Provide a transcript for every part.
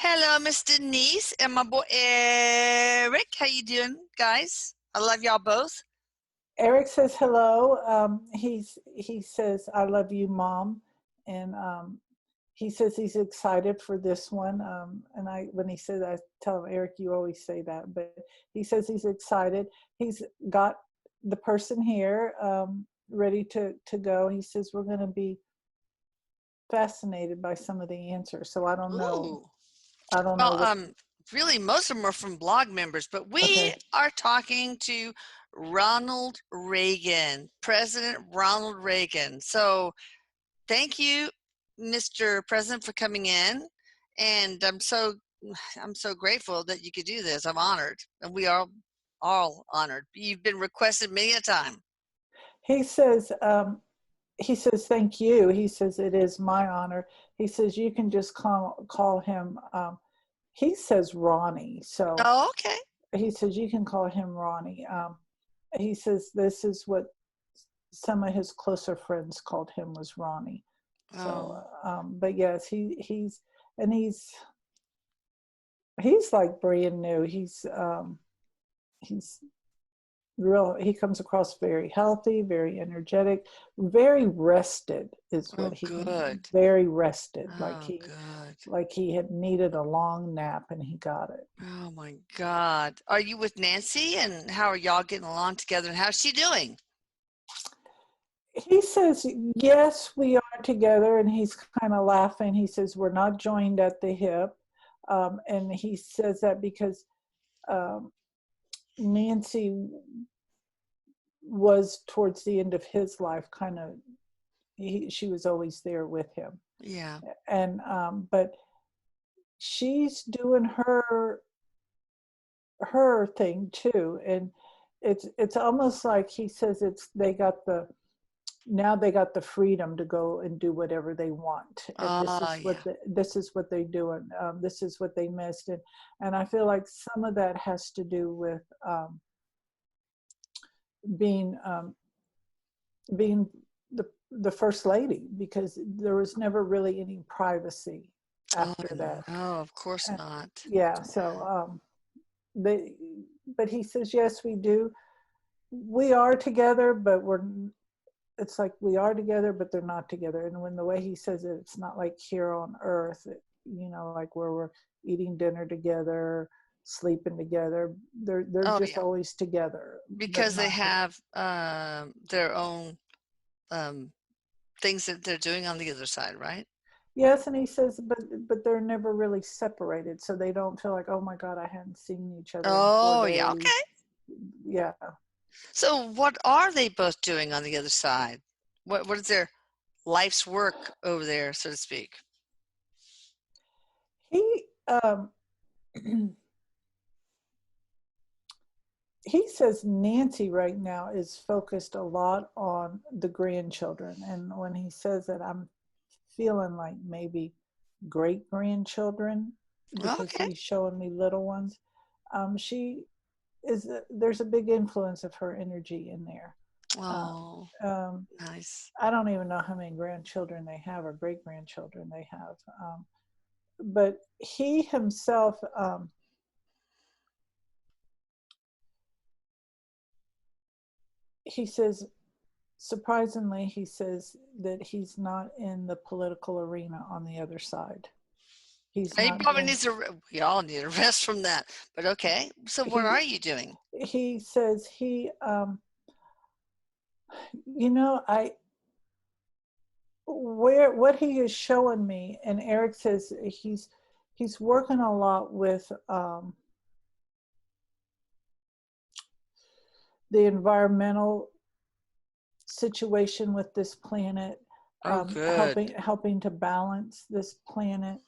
Hello, Miss Denise and my boy Eric. How you doing, guys? I love y'all both. Erik says hello. He says I love you, Mom, and he says he's excited for this one. And when he says, I tell him, Erik, you always say that, but he says he's excited. He's got the person here ready to go. He says we're going to be fascinated by some of the answers. So I don't know. Ooh. I don't know Well, what. really, most of them are from blog members, but we Okay. are talking to Ronald Reagan, President Ronald Reagan. So thank you, Mr. President, for coming in. And I'm so grateful that you could do this. I'm honored, and we are all honored. You've been requested many a time. He says. He says, thank you. He says, it is my honor. He says, you can just call him, he says Ronnie. So Oh, okay. he says, you can call him Ronnie. He says, this is what some of his closer friends called him, was Ronnie. So, but yes, he's like brand new. He's he comes across very healthy, very energetic, very rested is what Good. very rested. Good. Like he had needed a long nap and he got it. Oh my God. Are you with Nancy, and how are y'all getting along together, and how's she doing? He says, yes, we are together, and he's kind of laughing. He says, we're not joined at the hip. And he says that because Nancy was towards the end of his life she was always there with him. Yeah. And but she's doing her thing too, and it's almost like he says they got the freedom to go and do whatever they want, and this is what they're doing. This is what they missed, and I feel like some of that has to do with being the first lady, because there was never really any privacy after that. No, of course not. Yeah, so but he says, yes, we are together, but it's like we are together, but they're not together. And when the way he says it, it's not like here on earth, like where we're eating dinner together, sleeping together. They're just always together, because they have their own things that they're doing on the other side, right? Yes, and he says, but they're never really separated, so they don't feel like, oh my God, I hadn't seen each other in 4 days. Yeah, okay. Yeah. So what are they both doing on the other side? What is their life's work over there, so to speak? He he says Nancy right now is focused a lot on the grandchildren, and when he says that, I'm feeling like maybe great grandchildren, because he's showing me little ones. There's a big influence of her energy in there. Nice. I don't even know how many grandchildren they have, or great grandchildren they have, but he himself, he says, surprisingly, he says that he's not in the political arena on the other side. He probably needs we all need a rest from that, but okay. So what are you doing? He says what he is showing me, and Erik says he's working a lot with the environmental situation with this planet, helping to balance this planet.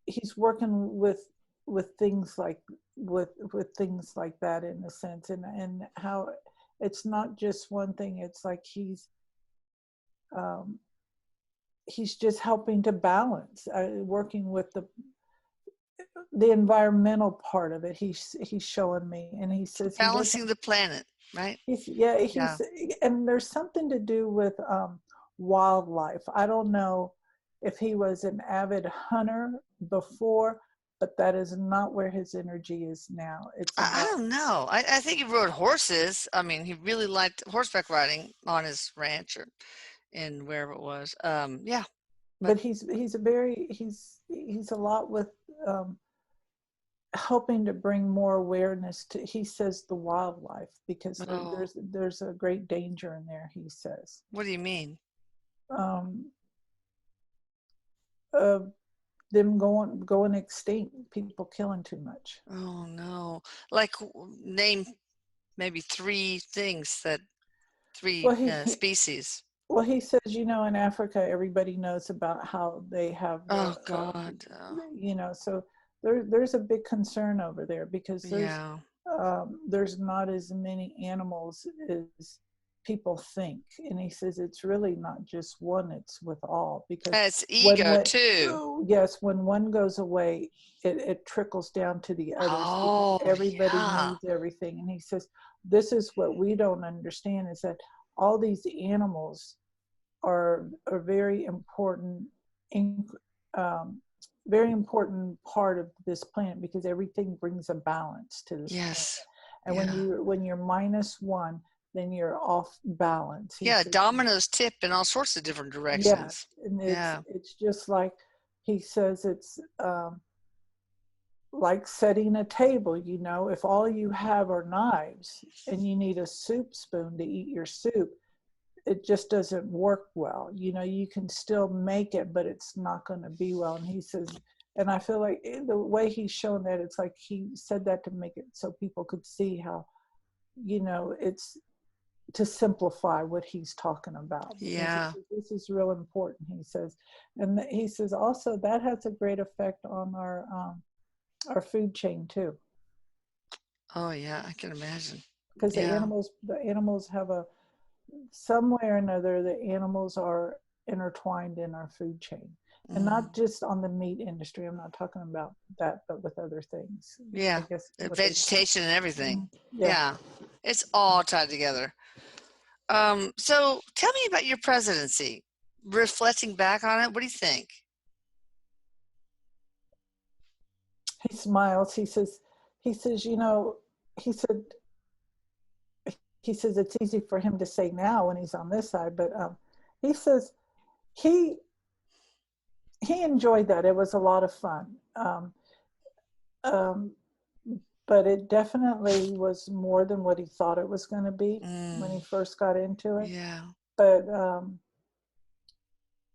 He's working with things like things like that, in a sense, and how it's not just one thing. It's like he's just helping to balance, working with the environmental part of it. He's showing me, and he says balancing the planet, right? And there's something to do with wildlife. I don't know if he was an avid hunter before, but that is not where his energy is now. It's I about, don't know. I think he rode horses. I mean, he really liked horseback riding on his ranch or in wherever it was. Yeah, but but he's a lot with helping to bring more awareness to, he says, the wildlife, because oh, there's a great danger in there, he says, what do you mean? um, of them going extinct, people killing too much. Oh no. Like name maybe three things that Well, three species. well, he says, in Africa, everybody knows about how they have Oh God. so there's a big concern over there, because Yeah. there's not as many animals as people think. And he says it's really not just one, it's with all, because It's when ego too. yes, when one goes away, it trickles down to the others, because Oh everybody yeah. needs everything. And he says this is what we don't understand, is that all these animals are a very important um, very important part of this planet, because everything brings a balance to this planet. Yes. And Yeah. when you're -1, then you're off balance, he Yeah. says. Dominoes tip in all sorts of different Yeah, directions. and Yeah. it's just like, he says, it's like setting a table. If all you have are knives and you need a soup spoon to eat your soup, it just doesn't work well. You can still make it, but it's not going to be well. And he says, and I feel like the way he's shown that, it's like he said that to make it so people could see how, it's to simplify what he's talking about. He says, Yeah. this is real important, he says. And he says also that has a great effect on our food chain too, Oh yeah. I can imagine. because Yeah. the animals have a, some way or another, the animals are intertwined in our food chain. And Mm. not just on the meat industry, I'm not talking about that, but with other things, I Yeah. guess, what they call. Vegetation and everything. Yeah. Yeah. It's all tied together. So tell me about your presidency. Reflecting back on it, what do you think? He smiles. He says, he said, it's easy for him to say now when he's on this side, but he says he he enjoyed that. It was a lot of fun. Um, but it definitely was more than what he thought it was going to be when he Mm, first got into it. yeah. But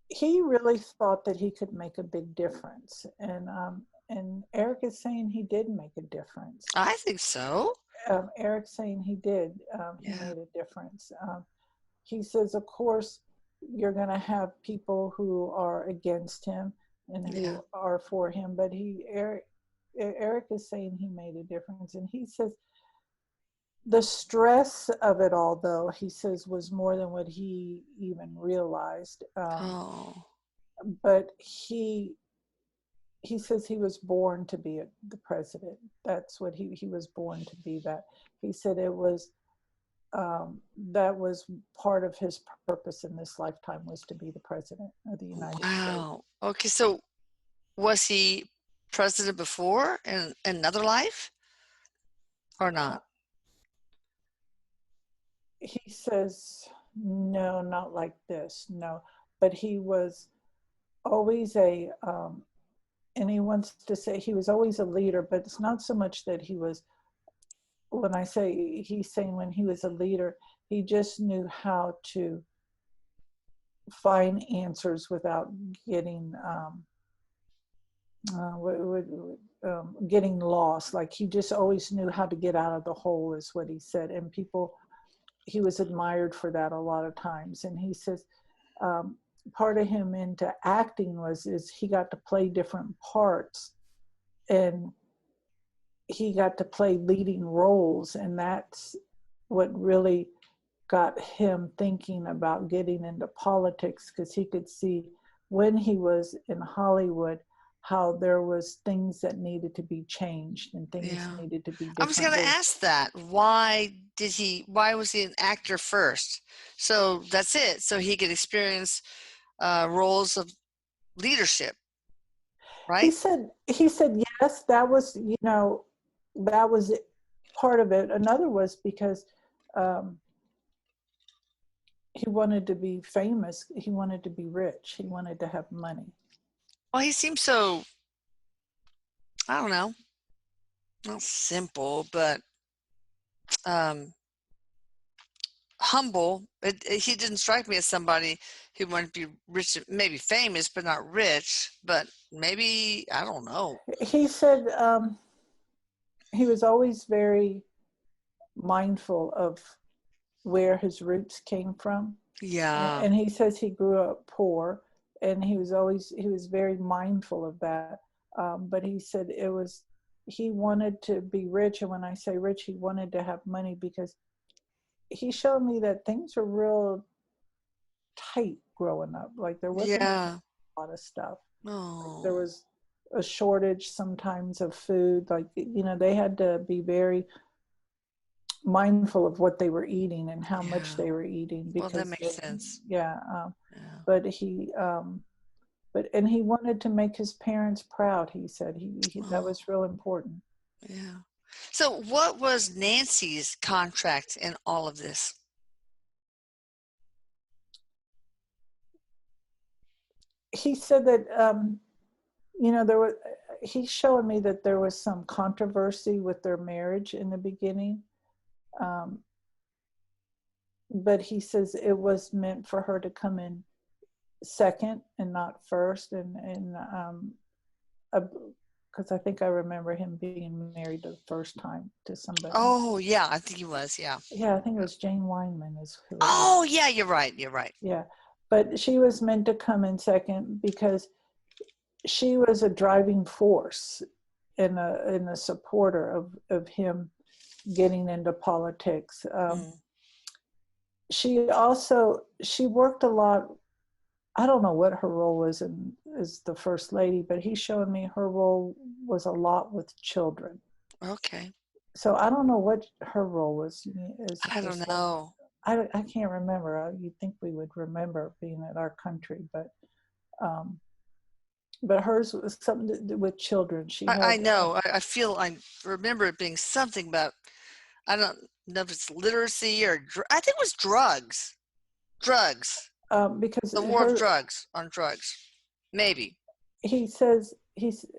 he really thought that he could make a big difference, and Erik is saying he did make a difference. I think so. Erik's saying he did. He Yeah. made a difference. He says, of course, you're going to have people who are against him and Yeah. who are for him, but Erik is saying he made a difference. And he says the stress of it all, though, he says, was more than what he even realized. Oh. But he says he was born to be the president. That's what he was born to be that. He said it was that was part of his purpose in this lifetime, was to be the president of the United States. Wow. Okay, so was he president before in another life or Uh, not? he says, no, not like this, no. But he was always and he wants to say he was always a leader, but it's not so much that he was, when I say, he's saying when he was a leader, he just knew how to find answers without getting getting lost. Like, he just always knew how to get out of the hole, is what he said. And he was admired for that a lot of times. And he says um, part of him into acting is he got to play different parts, and he got to play leading roles, and that's what really got him thinking about getting into politics, because he could see when he was in Hollywood how there was things that needed to be changed and things Yeah. needed to be I was going to differently. ask that. Why was he an actor first? So that's it. So he could experience roles of leadership, He right? said, yes, that was, that was part of it. Another was because um, he wanted to be famous. He wanted to be rich. He wanted to have money. Well, he seems so, I don't know, not simple, but um, humble. He didn't strike me as somebody who wanted to be rich, maybe famous, but not rich. But maybe, I don't know. He said he was always very mindful of where his roots came from. Yeah. And he says he grew up poor, and he was very mindful of that. But he said he wanted to be rich. And when I say rich, he wanted to have money, because he showed me that things were real tight growing up. Like there wasn't Yeah. a lot of stuff. Like there Oh, was a shortage sometimes of food. Like, they had to be very mindful of what they were eating and how much yeah. they were eating, Well, that because makes sense. yeah. Yeah. But and he wanted to make his parents proud. He said that Oh, was real important. yeah. So, what was Nancy's contract in all of this? He said that there was he's showing me that there was some controversy with their marriage in the beginning, um, but he says it was meant for her to come in second and not first, and because I think I remember him being married the first time to somebody. Oh, yeah, I think he was. Yeah. Yeah, I think it was Jane Weinman is who it was. Oh, yeah, you're right. You're right. Yeah, but she was meant to come in second because she was a driving force and a supporter of him getting into politics. Mm. She worked a lot. I don't know what her role was as the first lady, but he showed me her role was a lot with children. Okay. So I don't know what her role was as the I first don't lady. know. I can't remember. You'd think we would remember being in our country, um, but hers was something to do with children. She I had know. I feel I remember it being something about, I don't know if it's literacy or I think it was drugs. Drugs. because The war of drugs on drugs. Maybe. he says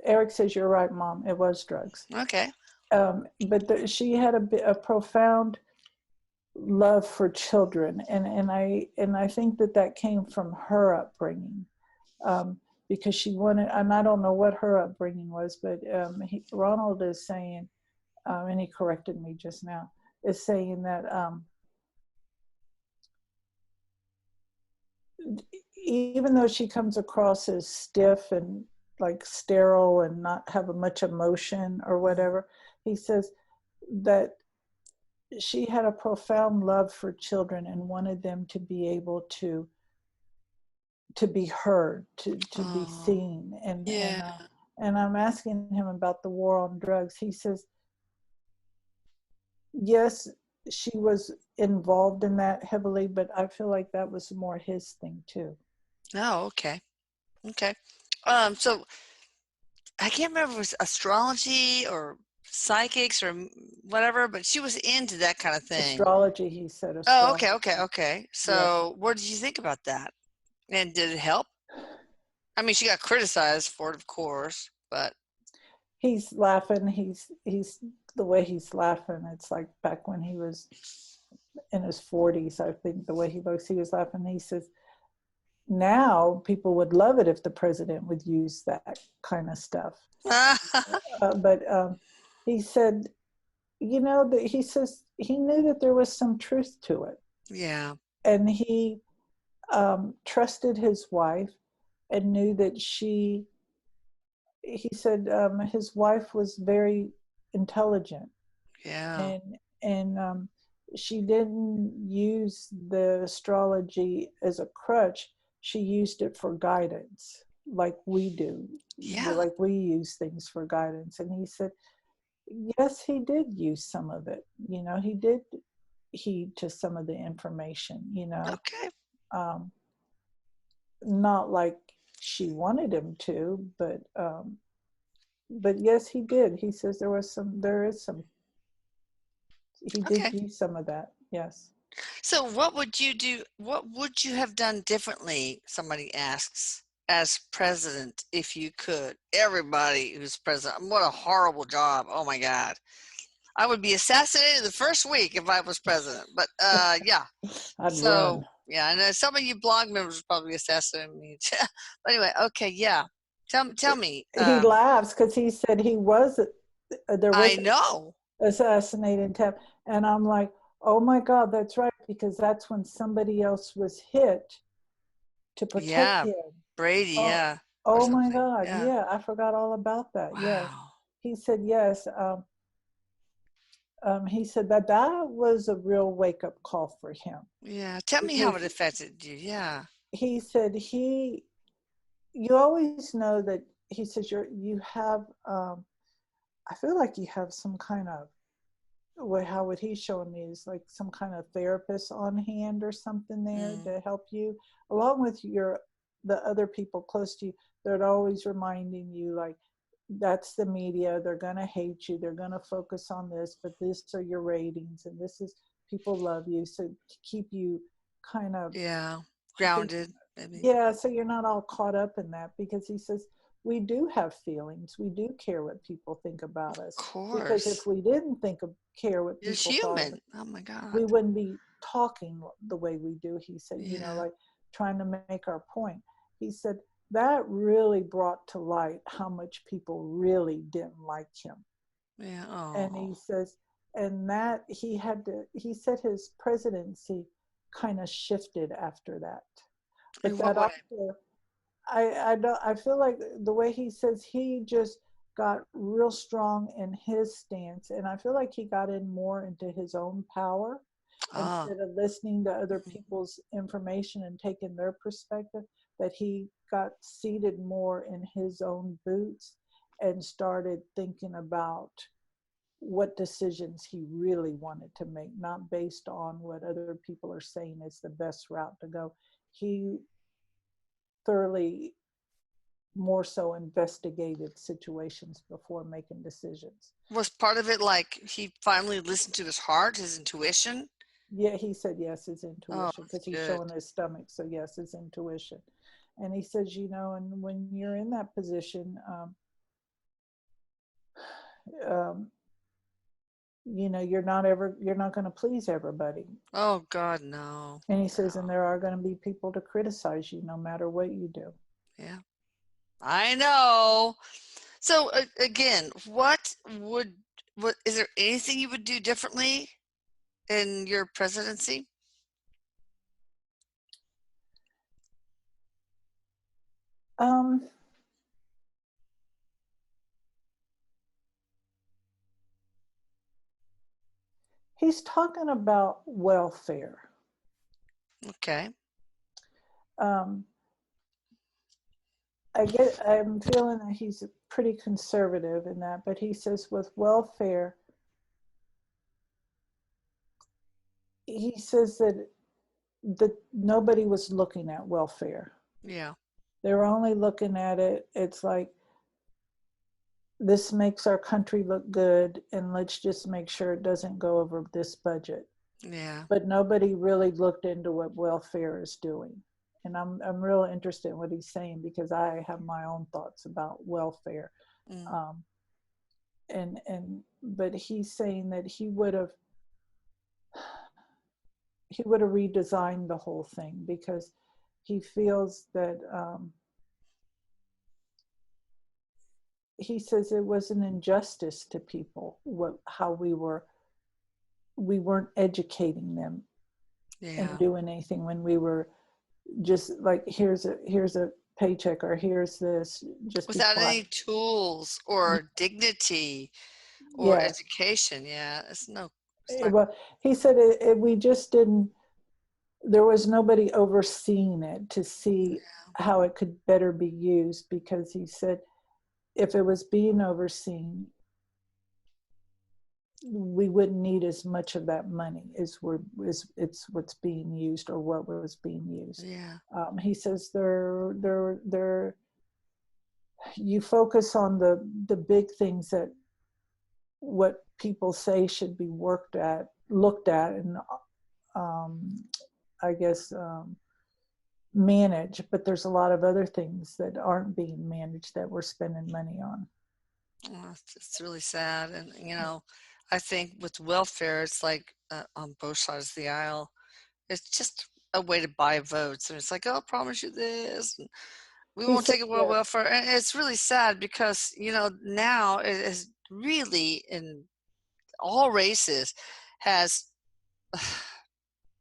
Erik says you're right, Mom. It was drugs. Okay. But she had a profound love for children, and I think that came from her upbringing, because she wanted, and I don't know what her upbringing was, but Ronald is saying, and he corrected me just now, is saying that even though she comes across as stiff and like sterile and not have much emotion or whatever, he says that she had a profound love for children and wanted them to be able to be heard, to be Oh, seen, yeah. and I'm asking him about the war on drugs. He says yes, she was involved in that heavily, but I feel like that was more his thing too. Oh, okay. Okay. So I can't remember if it was astrology or psychics or whatever, but she was into that kind of thing. Astrology, he said, Oh, okay, astrology. okay, okay. Yeah. So what did you think about that? And did it help? I mean, she got criticized for it, of course, but He's laughing. He's the way he's laughing. It's like back when he was in his 40s, I think the way he looks, he was laughing. He says, now people would love it if the president would use that kind of stuff. But he said, that he says he knew that there was some truth to it. yeah, And he trusted his wife and knew that he said his wife was very intelligent, yeah, and she didn't use the astrology as a crutch. She used it for guidance, like we do, yeah. like we use things for guidance. And he said, yes, he did use some of it. He did heed to some of the information. Okay. Um, not like she wanted him to, but yes, he did. He says there is some, he did Okay. do some of that. Yes. So what would you do? What would you have done differently? Somebody asks, as president, if you could. Everybody who's president, what a horrible job. Oh my God. I would be assassinated the first week if I was president. But yeah. I'd So run. yeah, and some of you blog members probably assassinated me. But anyway, okay, yeah. Tell me. He laughs because he said he was, there I was know. assassinated attempt. And I'm like, oh my God, that's right, because that's when somebody else was hit to protect Yeah, him. Brady, Oh, yeah, or oh my something. God. Yeah. Yeah, I forgot all about that. Yes. Wow. He said, yes. He said that was a real wake up call for him, Yeah. Tell me how because it affected you. Yeah. he said you always know that, he says, you have, I feel like you have some kind of, what he's showing me is like some kind of therapist on hand or something there Mm. to help you, along with the other people close to you. They're always reminding you, like, that's the media, they're going to hate you, they're going to focus on this, but this are your ratings, and this is, people love you, so to keep you kind of, Yeah. I think, Grounded, maybe. yeah, so you're not all caught up in that, because he says we do have feelings, we do care what people think about Of us, because if course. we didn't care what You're people thought of, human. Oh my God. we wouldn't be talking the way we do. He said, Yeah. like, trying to make our point. He said that really brought to light how much people really didn't like him. Yeah. And Oh. he says, and that he said his presidency kind of shifted after that. But In what that way? also, I don't, I feel like the way he says, he just got real strong in his stance, and I feel like he got in more into his own power Ah. instead of listening to other Mhm. people's information and taking their perspective. That he got seated more in his own boots and started thinking about what decisions he really wanted to make, not based on what other people are saying is the best route to go. He thoroughly, more so, investigated situations before making decisions. Was part of it like he finally listened to his heart, his intuition? Yeah, he said yes, his Oh, intuition, that's because he's good. showing his stomach. So yes, his intuition. And he says, and when you're in that position, um, you're not going to please everybody. Oh God, no. And he says, and No. there are going to be people to criticize you no matter what you do. Yeah. I know. So again, what is there anything you would do differently in your presidency? Um, he's talking about welfare. Okay. Um, I'm feeling that he's pretty conservative in that, but he says with welfare, he says that nobody was looking at welfare. Yeah. They were only looking at it. It's like, this makes our country look good, and let's just make sure it doesn't go over this budget. Yeah. But nobody really looked into what welfare is doing. And I'm really interested in what he's saying, because I have my own thoughts about welfare. Mm. Um, but he's saying that he would have redesigned the whole thing, because he feels that, he says it was an injustice to people, how we weren't educating them and Yeah. doing anything, when we were just like, here's a paycheck, or here's this, just be Without quiet. any tools or dignity or Yes. education. Yeah. It's not. Well, he said we just didn't, there was nobody overseeing it to see how it could better be used, because he said if it was being overseen, we wouldn't need as much of that money as it's what's being used or what was being used. Yeah. He says they're you focus on the big things, that what people say should be looked at, and I guess managed. But there's a lot of other things that aren't being managed that we're spending money on. Well, it's really sad. And, I think with welfare, it's like on both sides of the aisle, it's just a way to buy votes. And it's like, oh, I promise you this. And we He won't said take away that welfare. And it's really sad because, now it is really in all races has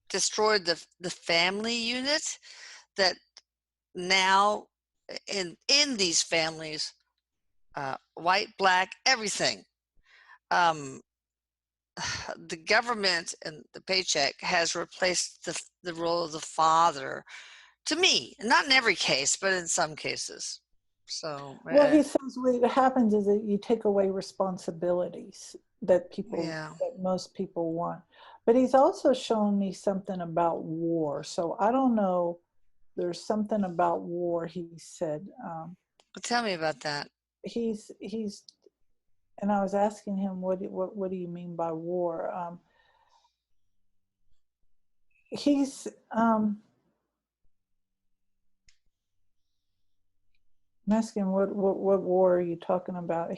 destroyed the family unit, that now in these families, white, black, everything, um, the government and the paycheck has replaced the role of the father, to me, not in every case, but in some cases. So, Well, he says what happens is that you take away responsibilities that yeah. most people want. But he's also shown me something about war. So I don't know. There's something about war. He said Well, tell me about that. he's and I was asking him what do you mean by war? He's I'm asking what war are you talking about?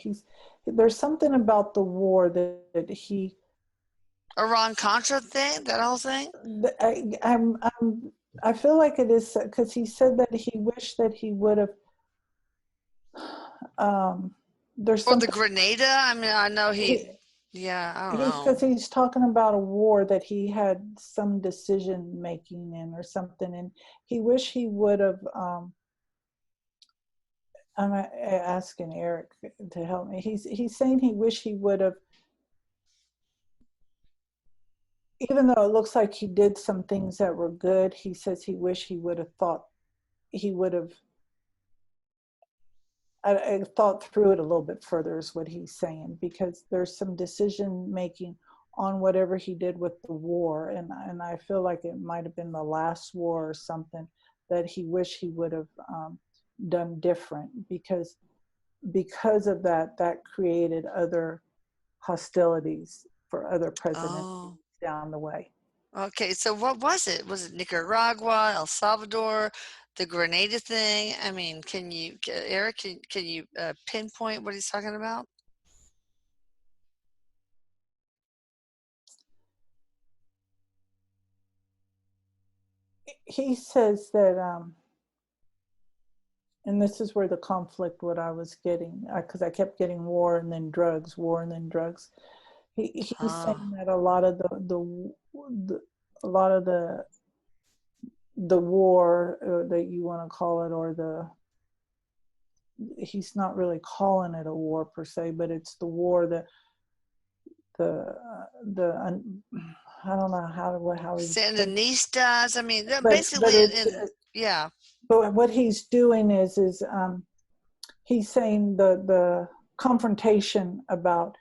There's something about the war that he Iran-Contra thing, that whole thing? I feel like it is, because he said that he wished that he would have. There's Or the something Grenada? I mean, I know yeah, I don't know. because he's talking about a war that he had some decision making in or something, and he wished he would have. I'm asking Erik to help me. He's saying he wished he would have, even though it looks like he did some things that were good. He says he wished he would have thought he would have. I thought through it a little bit further, is what he's saying, because there's some decision making on whatever he did with the war, and I feel like it might have been the last war or something that he wished he would have done different, because of that created other hostilities for other presidents Oh, down the way. okay. So what was it? Was it Nicaragua, El Salvador, the Grenada thing? I mean, Erik, can you pinpoint what he's talking about? He says that and this is where the conflict, what I was getting, because I kept getting war and then drugs, war and then drugs. He's Oh, saying that a lot of the a lot of the war, that you want to call it, or he's not really calling it a war per se, but it's the war that the I don't know how he put, Sandinistas. I mean, but basically, it's yeah. but what he's doing is he's saying the confrontation about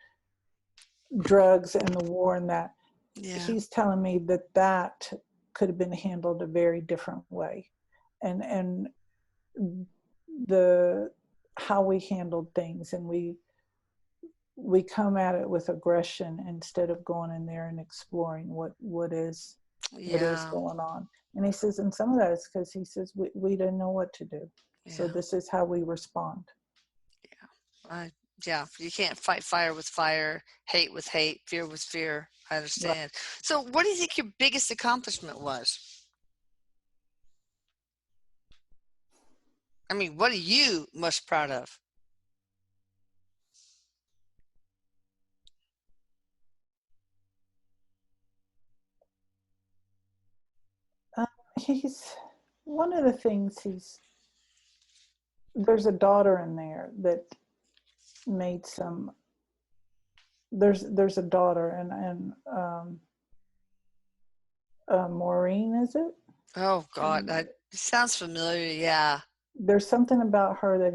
drugs and the war, and that Yeah. he's telling me that could have been handled a very different way, and the how we handled things, and we come at it with aggression instead of going in there and exploring what is Yeah. going on. And he says, and some of that is because he says we didn't know what to do, so Yeah. this is how we respond. I yeah, you can't fight fire with fire, hate with hate, fear with fear. I Right. understand. So, what do you think your biggest accomplishment was? I mean, what are you most proud of? He's one of the things there's a daughter in there that made some there's a daughter, and Maureen, is it? Oh God, And that sounds familiar. Yeah. there's something about her that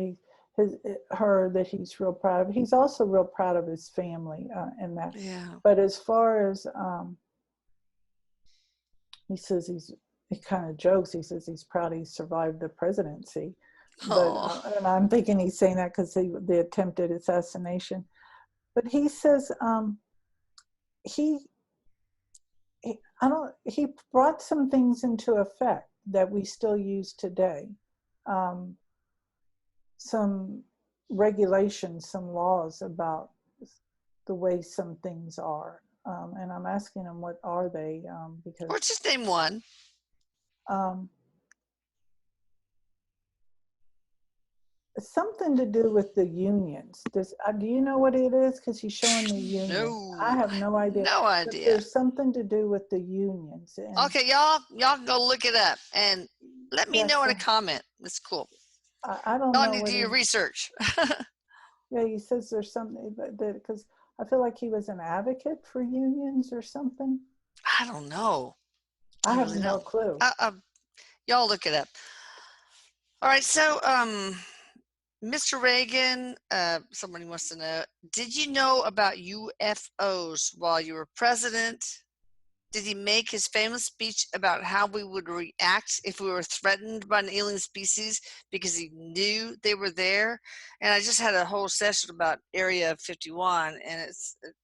her that he's real proud of. He's also real proud of his family and that. Yeah. But as far as he says he kind of jokes. He says he's proud he survived the presidency. But and I'm thinking he's saying that because the attempted assassination. But he says he brought some things into effect that we still use today. Some regulations, some laws about the way some things are. And I'm asking him, what are they? Because or just name one. Something to do with the unions. Do you know what it is? Because he's showing the unions. No, I have no idea. no But idea. there's something to do with the unions. And okay, y'all can go look it up and let me know in a comment. That's cool. I don't Y'all know. need to do your research. Yeah, he says there's something that because I feel like he was an advocate for unions or something. I don't know. I have no clue. Y'all look it up. All right, so Mr. Reagan, somebody wants to know, did you know about UFOs while you were president? Did he make his famous speech about how we would react if we were threatened by an alien species because he knew they were there? And I just had a whole session about Area 51, and it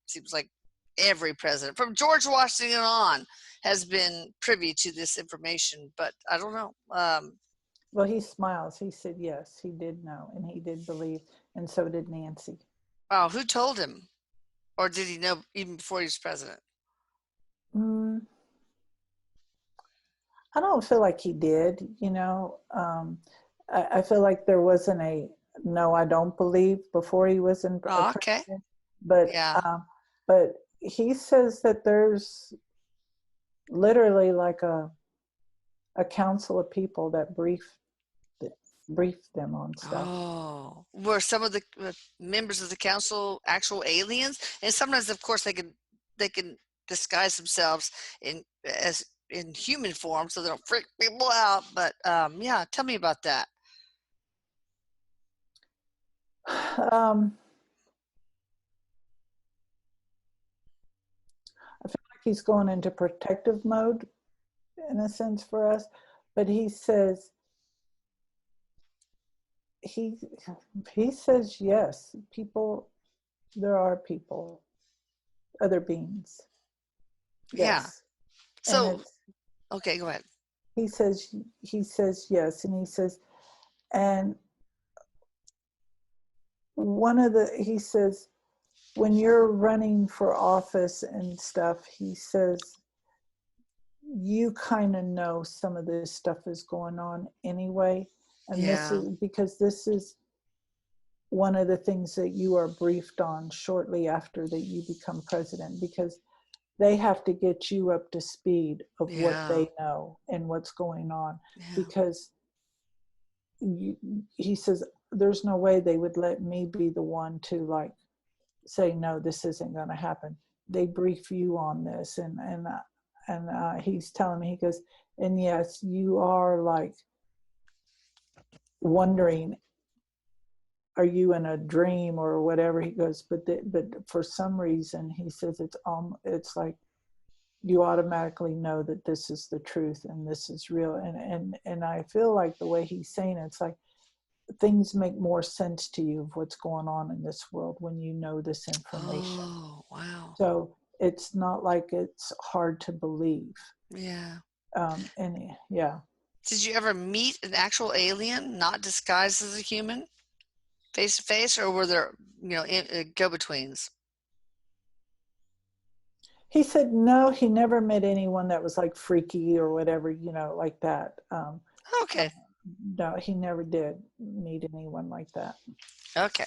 seems like every president, from George Washington on, has been privy to this information, but I don't know. Well, he smiles. He said, yes, he did know, and he did believe, and so did Nancy. Oh, who told him? Or did he know even before he was president? I don't feel like he did, I feel like there wasn't a no, I don't believe before he was in okay. president. But yeah. But he says that there's literally like a council of people that brief them on stuff. Oh, were some of the members of the council actual aliens? And sometimes, of course, they can disguise themselves in human form so they don't freak people out. But yeah, tell me about that. I feel like he's going into protective mode in a sense for us, but he says he says yes, there are people, other beings. Yes. Yeah. So okay, go ahead. He says yes, and he says, and he says, when you're running for office and stuff, he says, you kind of know some of this stuff is going on anyway. And this is because this is one of the things that you are briefed on shortly after that you become president, because they have to get you up to speed of what they know and what's going on. Because he says, there's no way they would let me be the one to like say, no, this isn't going to happen. They brief you on this. And he's telling me, he goes, and yes, you are like wondering, are you in a dream or whatever? He goes, but for some reason, he says it's like you automatically know that this is the truth and this is real. And I feel like the way he's saying it, it's like things make more sense to you of what's going on in this world when you know this information. Oh, wow. So it's not like it's hard to believe. Yeah. Did you ever meet an actual alien not disguised as a human face to face, or were there go-betweens? He said no, he never met anyone that was like freaky or whatever, like that. Okay. No, he never did meet anyone like that. Okay.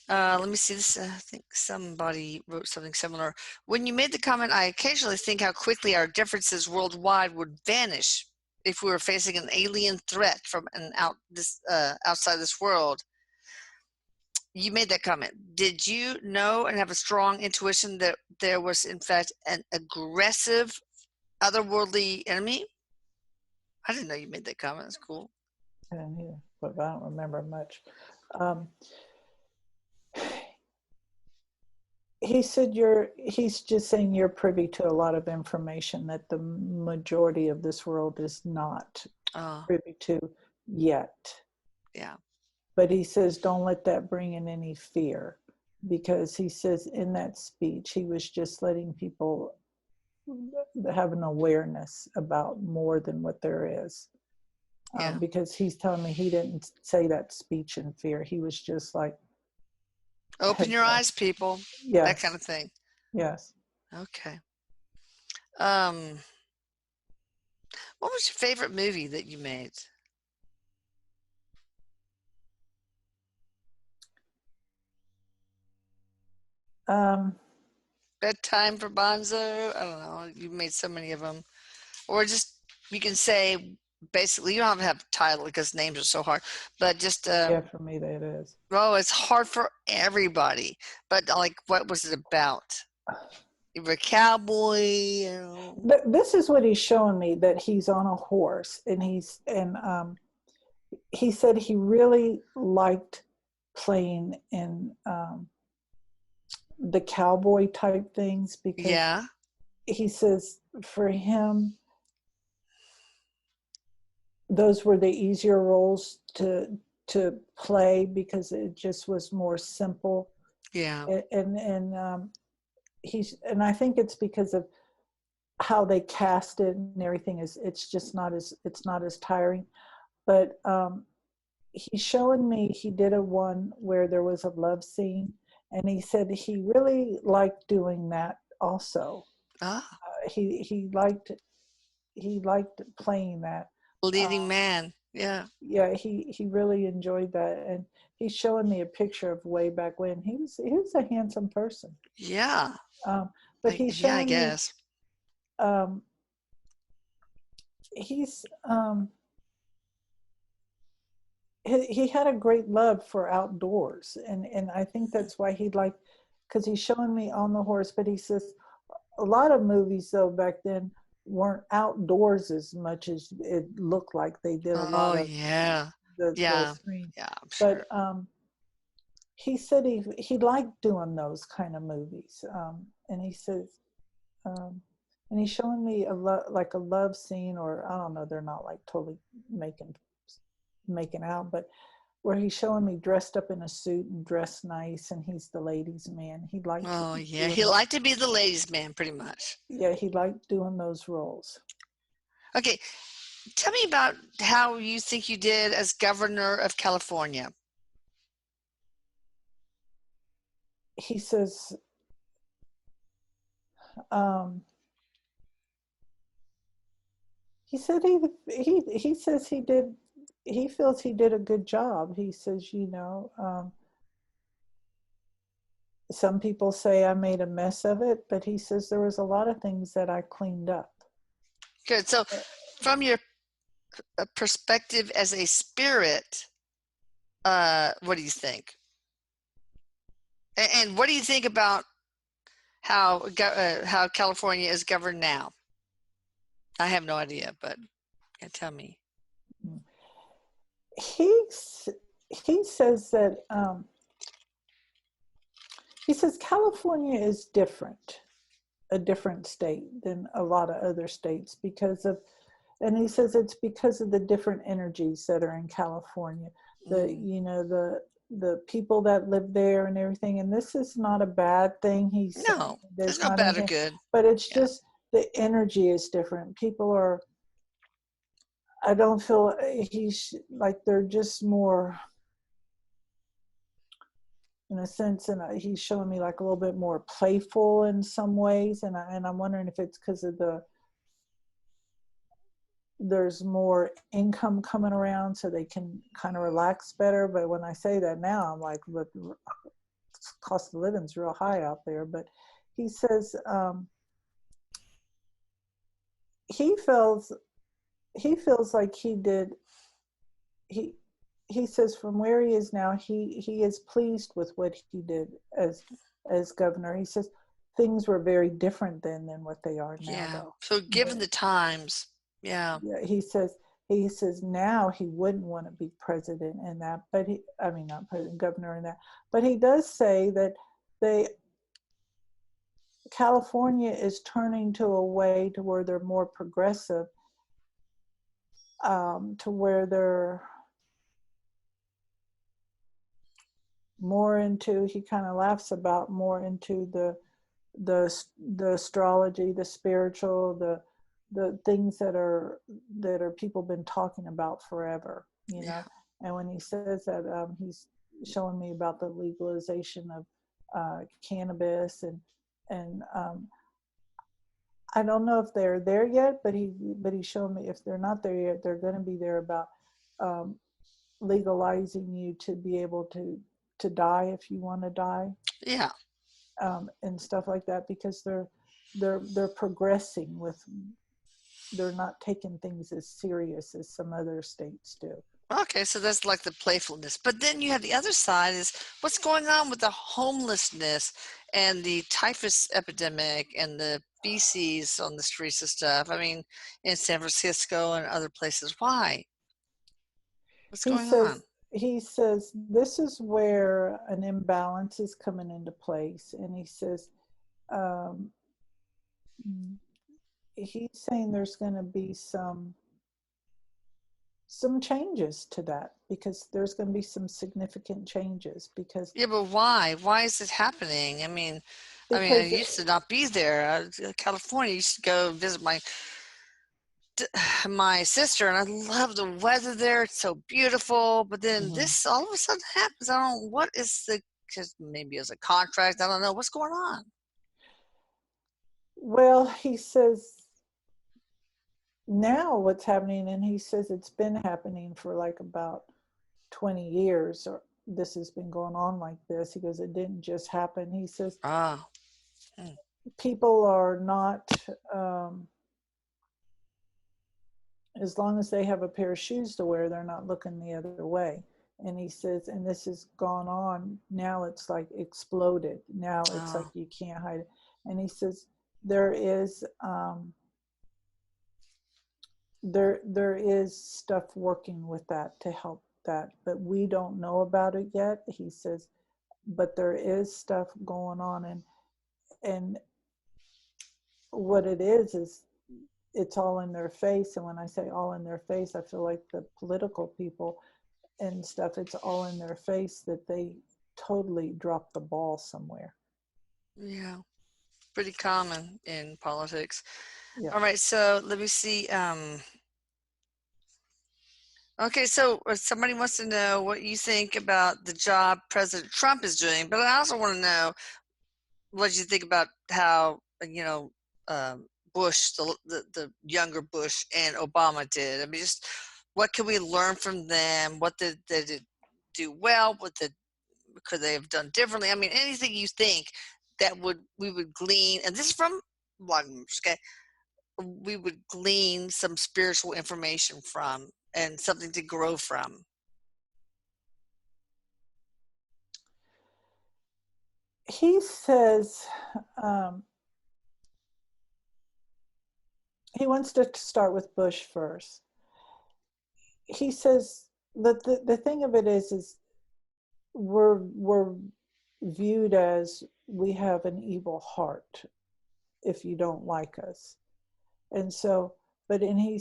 Let me see this. I think somebody wrote something similar. When you made the comment, I occasionally think how quickly our differences worldwide would vanish if we were facing an alien threat from outside this world. You made that comment. Did you know and have a strong intuition that there was, in fact, an aggressive, otherworldly enemy? I didn't know you made that comment. That's cool. I didn't either. but I don't remember much. Um, he said he's just saying you're privy to a lot of information that the majority of this world is not privy to yet. Yeah. But he says, don't let that bring in any fear, because he says in that speech, he was just letting people have an awareness about more than what there is. Yeah. Because he's telling me he didn't say that speech in fear. He was just like, open your eyes, people. Yes. That kind of thing. Yes. Okay. What was your favorite movie that you made? Bedtime for Bonzo. I don't know. You made so many of them. Or just, you can say, basically, you don't have to have a title because names are so hard, but just, yeah, for me, that is. well, it's hard for everybody. But like, what was it about? You were a cowboy, you know? But this is what he's showing me, that he's on a horse, and he said he really liked playing in the cowboy type things, because Yeah. he says for him, those were the easier roles to play, because it just was more simple. Yeah. And I think it's because of how they cast it and everything. It's not as tiring. But he's showing me, he did a one where there was a love scene, and he said he really liked doing that also. He liked playing that. Leading man. Yeah. Yeah, he really enjoyed that, and he's showing me a picture of way back when. He was a handsome person. Yeah. But he's showing I guess. me he's he had a great love for outdoors, and I think that's why he liked, because he's showing me on the horse. But he says a lot of movies though back then weren't outdoors as much as it looked like. They did a lot of the screen. Yeah, I'm sure. But he said he liked doing those kind of movies, and he says, and he's showing me like a love scene, or I don't know, they're not like totally making out, but where he's showing me dressed up in a suit and dressed nice, and he's the ladies' man. He liked. Oh yeah, he liked to be the ladies' man, pretty much. Yeah, he liked doing those roles. Okay, tell me about how you think you did as governor of California. He says, he said he says he feels he did a good job. He says, some people say I made a mess of it, but he says there was a lot of things that I cleaned up. Good. So from your perspective as a spirit, what do you think? And what do you think about how California is governed now? I have no idea, but tell me. He says that he says California is a different state than a lot of other states because of, and he says it's because of the different energies that are in California. The people that live there and everything. And this is not a bad thing. No, there's no bad or good. But it's just the energy is different. People are, I don't feel he's like, they're just more, in a sense, and he's showing me like a little bit more playful in some ways. And I'm wondering if it's because of there's more income coming around so they can kind of relax better. But when I say that now, I'm like, look, cost of living's real high out there. But he says he feels like he says from where he is now, he is pleased with what he did as governor. He says things were very different then than what they are now. Yeah. Though. So given the times, yeah. He says he says now he wouldn't want to be president in that, but not president, governor in that, but he does say that California is turning to a way to where they're more progressive, to where they're more into, he kind of laughs about more into the astrology, the spiritual, the things that are people been talking about forever, you know. And when he says that, he's showing me about the legalization of cannabis, and I don't know if they're there yet, but he showed me if they're not there yet, they're going to be there about legalizing you to be able to die if you want to die. Yeah. And stuff like that, because they're progressing with, they're not taking things as serious as some other states do. Okay, so that's like the playfulness. But then you have the other side is what's going on with the homelessness and the typhus epidemic and the feces on the streets and stuff. I mean, in San Francisco and other places. Why? What's He going on? says this is where an imbalance is coming into place, and he says um, he's saying there's going to be some changes to that, because there's going to be some significant changes, because Yeah, but why? Why is it happening? I because used to not be there. California, I used to go visit my sister, and I love the weather there. It's so beautiful. But then this all of a sudden happens. I don't know what is because maybe it's a contract. I don't know what's going on. well, he says now what's happening, and he says it's been happening for like about 20 years, or this has been going on like this. He goes, it didn't just happen. He says Ah, people are not, as long as they have a pair of shoes to wear, they're not looking the other way. And he says, and this has gone on, now it's like exploded. Now it's like you can't hide it. And he says there is there is stuff working with that to help that, but we don't know about it yet. He says, but there is stuff going on, and what it is it's all in their face. And when I say all in their face, I feel like the political people and stuff, it's all in their face that they totally dropped the ball somewhere. yeah, pretty common in politics. Yeah. All right, so let me see. Okay, so somebody wants to know what you think about the job President Trump is doing, but I also want to know what you think about how Bush, the younger Bush, and Obama did. I mean, just what can we learn from them? What did they do well? Could they have done differently? I mean, anything you think that we would glean, and this is from blog members, okay? We would glean some spiritual information from and something to grow from. He says he wants to start with Bush first. He says that the thing of it is we're viewed as we have an evil heart if you don't like us. And so, but and he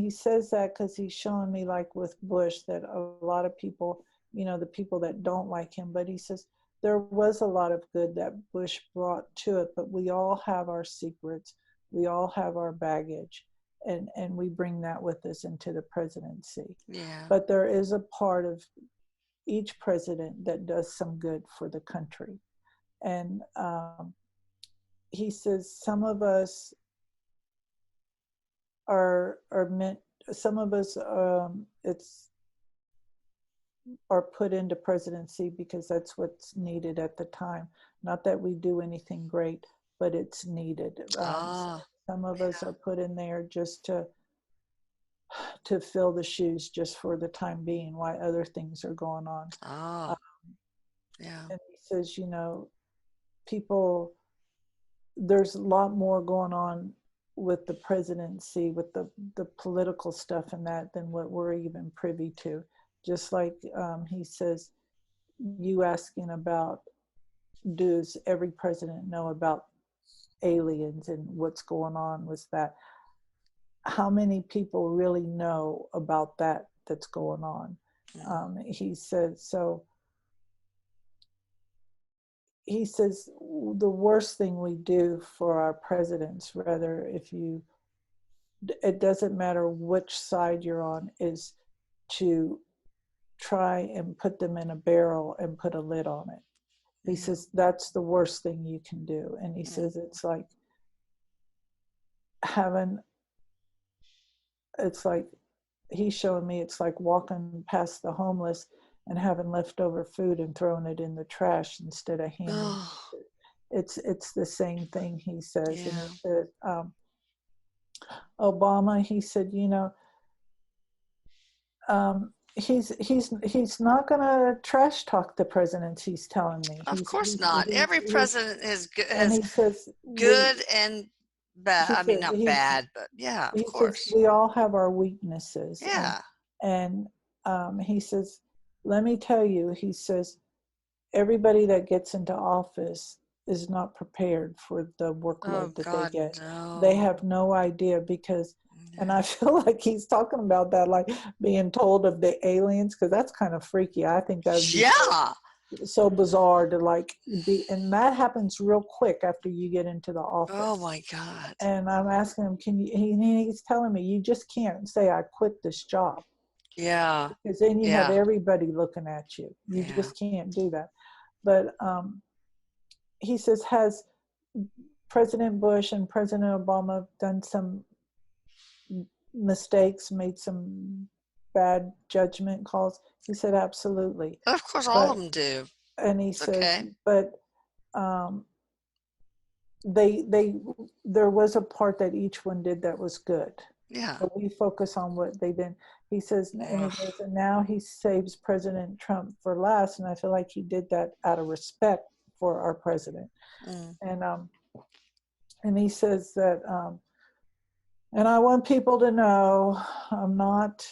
says that because he's showing me, like with Bush, that a lot of people, the people that don't like him, but he says there was a lot of good that Bush brought to it, but we all have our secrets, we all have our baggage, and we bring that with us into the presidency. Yeah. But there is a part of each president that does some good for the country. And he says some of us are meant, some of us are put into presidency because that's what's needed at the time. Not that we do anything great, but it's needed. Some of us are put in there just to fill the shoes just for the time being, while other things are going on. Yeah. And he says, people, there's a lot more going on with the presidency, with the political stuff and that, than what we're even privy to. Just like he says, you asking about, does every president know about aliens and what's going on with that? How many people really know about that that's going on? He said, so he says the worst thing we do for our presidents, rather, if you, it doesn't matter which side you're on, is to try and put them in a barrel and put a lid on it. He says that's the worst thing you can do. And he says it's like having, it's like, he's showing me, it's like walking past the homeless and having leftover food and throwing it in the trash instead of handing it. It's the same thing, he says. And he said, Obama, he said, you know, he's not going to trash talk the presidents, he's telling me. Of course not. Every president has he says, good and bad. I mean, said, not bad, but yeah, of course. Says, we all have our weaknesses. Yeah. And he says, let me tell you, he says, everybody that gets into office is not prepared for the workload they get. No. They have no idea because, and I feel like he's talking about that, like being told of the aliens, because that's kind of freaky. I think that would be so bizarre to like be, and that happens real quick after you get into the office. Oh my God. And I'm asking him, can you, he's telling me, you just can't say I quit this job. Yeah. Because then you have everybody looking at you. You just can't do that. But he says, has President Bush and President Obama done some mistakes, made some bad judgment calls? He said, absolutely. Of course, all of them do. And he says, but there was a part that each one did that was good. Yeah. But we focus on what they did. He says, and he goes, and now he saves President Trump for last, and I feel like he did that out of respect for our president. And he says that, and I want people to know, I'm not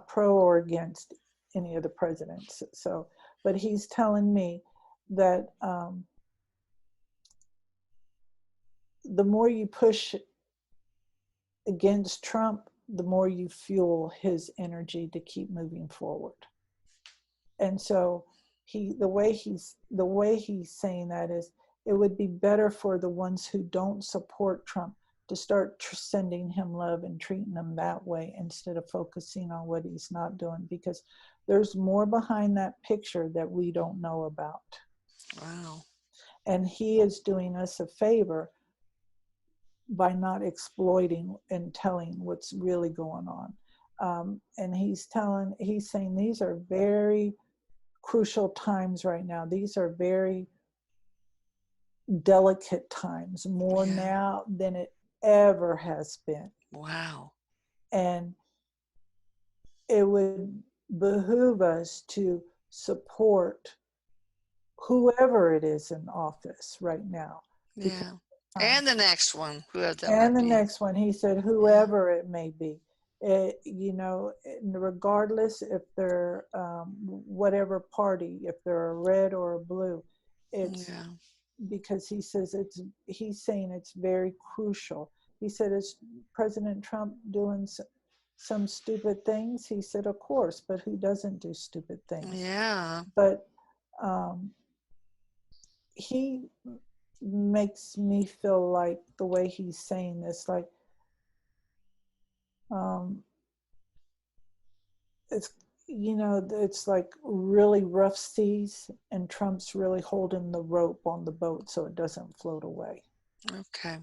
pro or against any of the presidents. So, but he's telling me that the more you push against Trump, the more you fuel his energy to keep moving forward. And so the way he's saying that is, it would be better for the ones who don't support Trump to start sending him love and treating him that way instead of focusing on what he's not doing, because there's more behind that picture that we don't know about. Wow. And he is doing us a favor by not exploiting and telling what's really going on. And he's saying these are very crucial times right now. These are very delicate times, more now than it ever has been. Wow. And it would behoove us to support whoever it is in office right now. Yeah. And the next one, whoever that and might the be. next one, he said, whoever it may be. You know, regardless if they're whatever party, if they're a red or a blue, it's because he says he's saying it's very crucial. He said, is President Trump doing some stupid things? He said, of course, but who doesn't do stupid things? Yeah. But he makes me feel like the way he's saying this, like, it's, you know, it's like really rough seas and Trump's really holding the rope on the boat so it doesn't float away. Okay.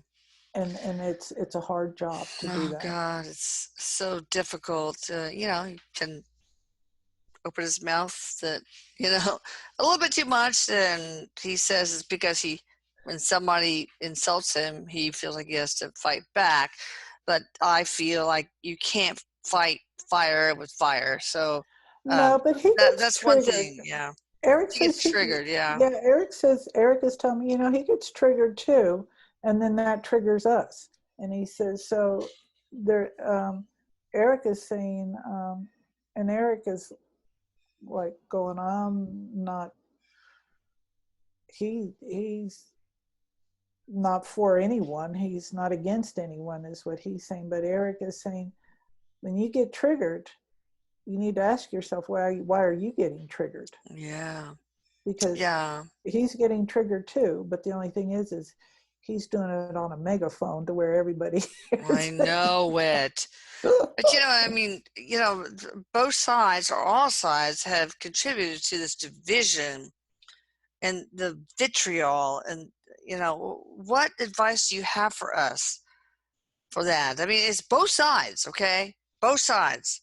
And it's a hard job to do that. Oh God, it's so difficult. You know, you can open his mouth that, you know, a little bit too much, and he says it's because when somebody insults him, he feels like he has to fight back. But I feel like you can't fight fire with fire. So no, but he gets that's triggered. one thing. Yeah. Eric he gets triggered. Yeah. Yeah. Eric is telling me, you know, he gets triggered too. and then that triggers us. And he says, so there, Erik is saying, and Erik is like going, I'm not, he's not for anyone, he's not against anyone, is what he's saying. But Erik is saying, when you get triggered, you need to ask yourself, why are you getting triggered? Yeah. Because Yeah. he's getting triggered too, but the only thing is he's doing it on a megaphone to where everybody hears I know it. But, you know, I mean, you know, both sides or all sides have contributed to this division and the vitriol. And, you know, what advice do you have for us for that? I mean, it's both sides, okay? Both sides.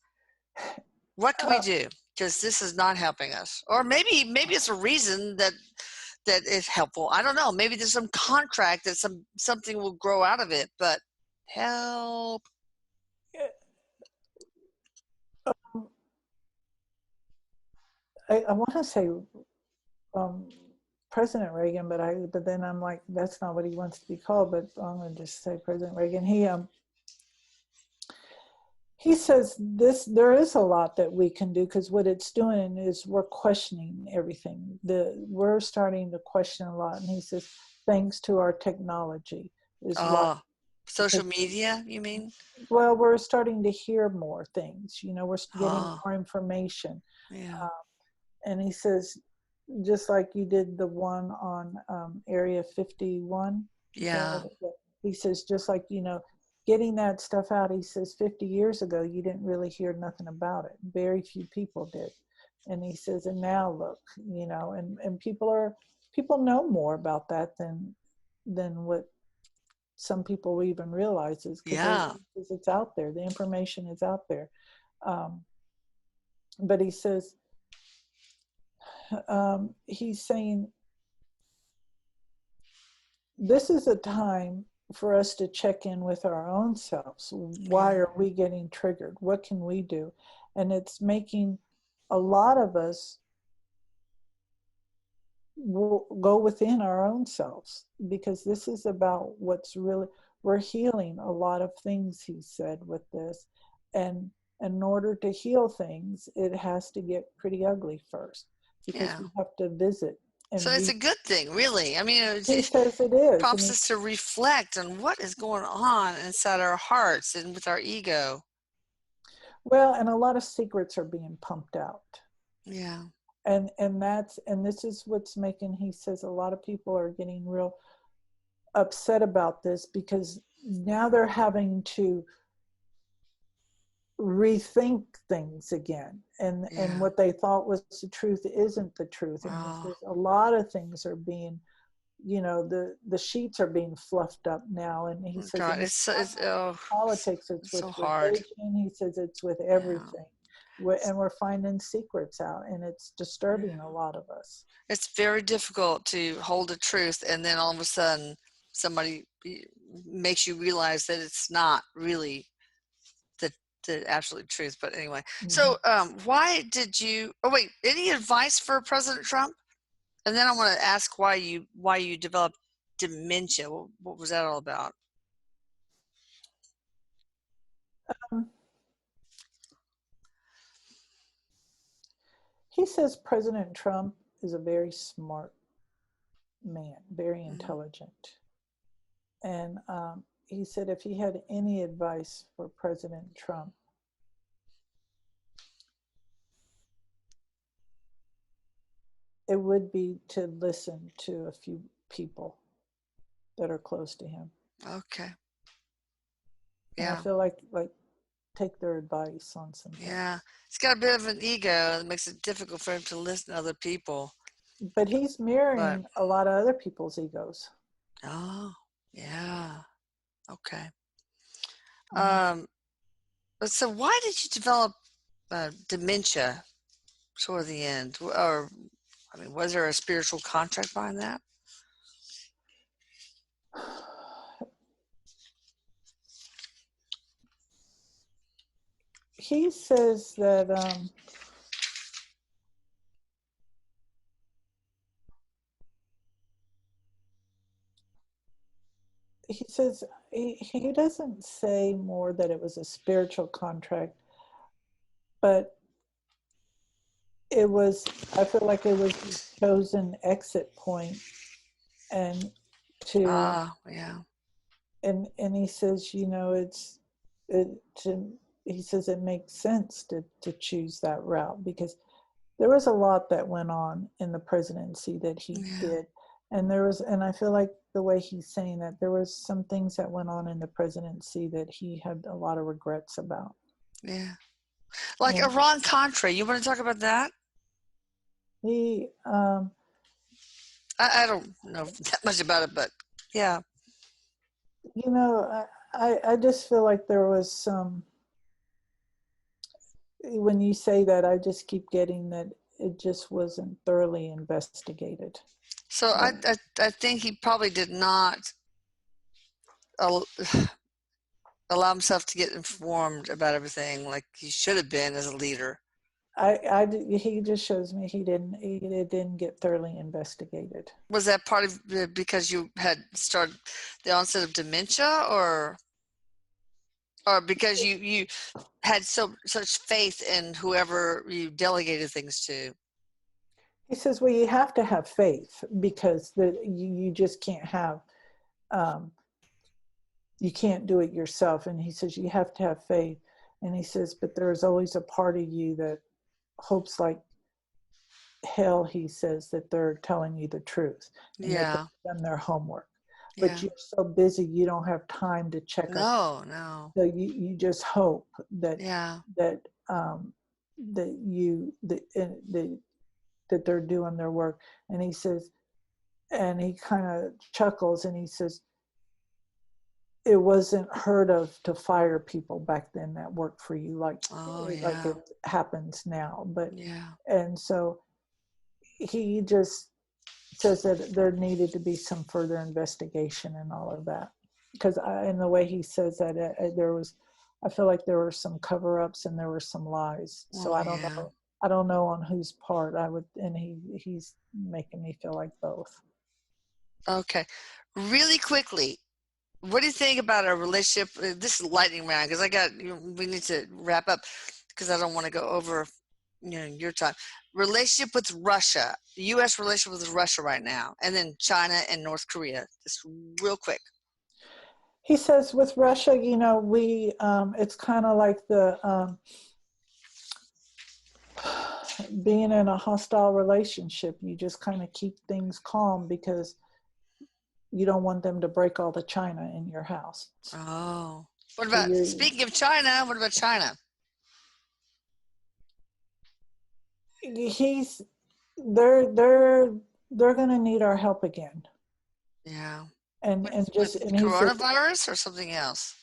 What can we do? Because this is not helping us. Or maybe it's a reason that is helpful. I don't know. Maybe there's some contract that something will grow out of it, but help. I want to say President Reagan, but then I'm like, that's not what he wants to be called. But I'm going to just say President Reagan. He says there is a lot that we can do, because what it's doing is we're questioning everything. We're starting to question a lot, and he says thanks to our technology is what. Social media, you mean? Well, we're starting to hear more things. You know, we're getting more information. Yeah. And he says, just like you did the one on Area 51. Yeah. He says, just like, you know, getting that stuff out, he says 50 years ago, you didn't really hear nothing about it. Very few people did. And he says, and now look, you know, and people know more about that than what some people even realize, is because it's out there. The information is out there. But he says, he's saying, this is a time for us to check in with our own selves. Why are we getting triggered? What can we do? And it's making a lot of us go within our own selves, because this is about what's really, we're healing a lot of things, he said, with this. And in order to heal things, it has to get pretty ugly first, because we have to visit. So it's a good thing, really. I mean, he says it is. Prompts us to reflect on what is going on inside our hearts and with our ego. Well, and a lot of secrets are being pumped out. Yeah. And this is what's making, he says, a lot of people are getting real upset about this, because now they're having to rethink things again, and what they thought was the truth isn't the truth. And he says a lot of things are being, you know, the sheets are being fluffed up now. And he says it's politics, it's with religion. He says it's with everything. And we're finding secrets out, and it's disturbing a lot of us. It's very difficult to hold a truth, and then all of a sudden somebody makes you realize that it's not really the absolute truth. But anyway, so why did you, any advice for President Trump? And then I want to ask why you developed dementia. What was that all about? He says President Trump is a very smart man, very intelligent. And he said if he had any advice for President Trump, it would be to listen to a few people that are close to him. Okay. Yeah. And I feel like take their advice on something. Yeah. He's got a bit of an ego that makes it difficult for him to listen to other people. But he's mirroring a lot of other people's egos. Oh, yeah. Okay. So why did you develop dementia toward the end? Or, I mean, was there a spiritual contract behind that? He says that he says he doesn't say more that it was a spiritual contract, but it was, I feel like it was his chosen exit point, and to Ah, yeah. and he says, you know, it to, he says it makes sense to choose that route because there was a lot that went on in the presidency that he Yeah. did, and there was, and I feel like the way he's saying that there was some things that went on in the presidency that he had a lot of regrets about. Yeah. Like And Iran-Contra. You want to talk about that? he I don't know that much about it, but yeah. you know, I just feel like there was some, when you say that, I just keep getting that it just wasn't thoroughly investigated. So That I think he probably did not al- allow himself to get informed about everything like he should have been as a leader. he just shows me it didn't get thoroughly investigated. Was that part of because you had started the onset of dementia, or because you had such faith in whoever you delegated things to? He says, well, you have to have faith because you just can't have, um, you can't do it yourself. And he says, you have to have faith. And he says, but there's always a part of you that hopes like hell, he says, that they're telling you the truth and that Yeah, they've done their homework. But yeah. you're so busy, you don't have time to check up. No, no. So you just hope that Yeah, that that that they're doing their work. And he says, and he kind of chuckles and he says, it wasn't heard of to fire people back then that worked for you oh like yeah, it happens now. But yeah. and so he just says that there needed to be some further investigation and all of that because in the way he says that there was, I feel like there were some cover-ups and there were some lies, so Oh yeah. I don't know on whose part I would, and he's making me feel like both. Okay. Really quickly, what do you think about our relationship? This is lightning round because we need to wrap up because I don't want to go over, your time. Relationship with Russia, U.S. relationship with Russia right now, and then China and North Korea. Just real quick. He says with Russia, you know, we it's kind of like the being in a hostile relationship, you just kind of keep things calm because you don't want them to break all the china in your house. Oh, what So about you're speaking of China? What about China? he's they're going to need our help again. Yeah, And just, with and he says coronavirus or something else?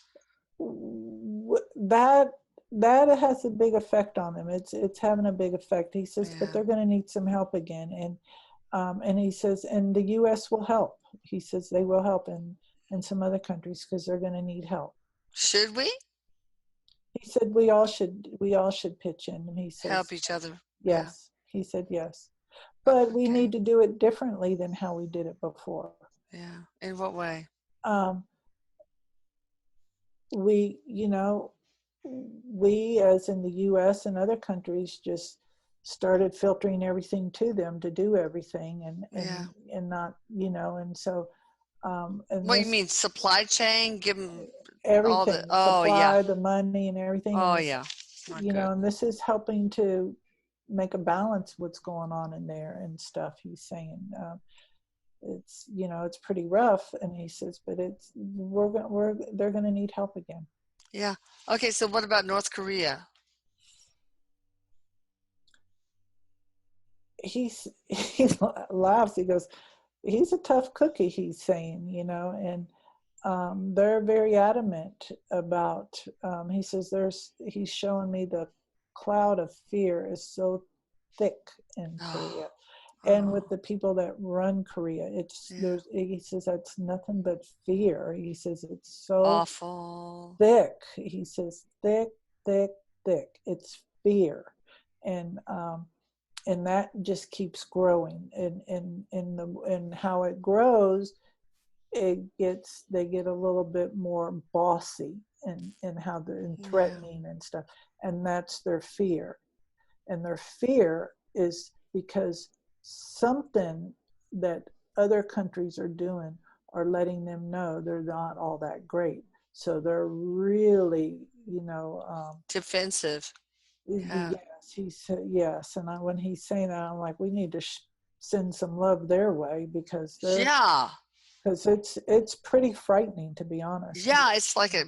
that that has a big effect on them. It's having a big effect. He says, but Yeah. they're going to need some help again. And he says, and the U.S. will help. He says they will help in some other countries because they're going to need help. Should we He said we all should pitch in. And he help says each other? Yeah. yes. He said yes, but we Okay. need to do it differently than how we did it before. Yeah. In what way? Um, we, you know, we as in the US and other countries just started filtering everything to them to do everything Yeah. and not, you know, and so and What you this mean supply chain? Give them all the. everything, the Oh yeah. supply, the money and everything, and Oh this, yeah. Not you good. know, and this is helping to make a balance what's going on in there and stuff. He's saying it's, you know, it's pretty rough, and he says, but it's we're they're going to need help again. Yeah. Okay. So what about North Korea? He laughs. He goes, he's a tough cookie. He's saying, you know, and they're very adamant about. He says he's showing me the cloud of fear is so thick in Oh. Korea, and with Oh. the people that run Korea, Yeah. he says that's nothing but fear. He says it's so Awful. thick. He says thick, thick, thick. It's fear, and and that just keeps growing. And how it grows they get a little bit more bossy in how they're in Yeah. threatening and stuff, and that's their fear. And their fear is because something that other countries are doing are letting them know they're not all that great. So they're really, Defensive. Yeah. yes, he said yes. And when he's saying that, I'm like, we need to send some love their way Yeah. because it's pretty frightening, to be honest. Yeah. It's like a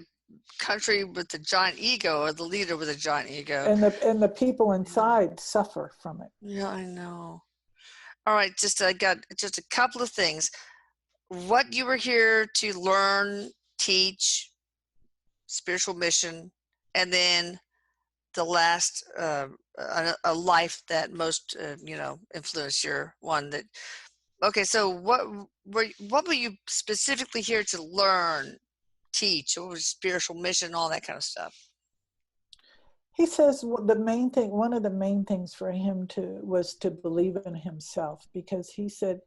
country with a giant ego, or the leader with a giant ego. And the people Yeah. inside suffer from it. Yeah, I know. All right, I got just a couple of things. What you were here to learn, teach, spiritual mission, and then the last a life that most influenced your one that. Okay, so what were you specifically here to learn, teach? What was spiritual mission, all that kind of stuff? He says the main thing, one of the main things for him was to believe in himself, because he said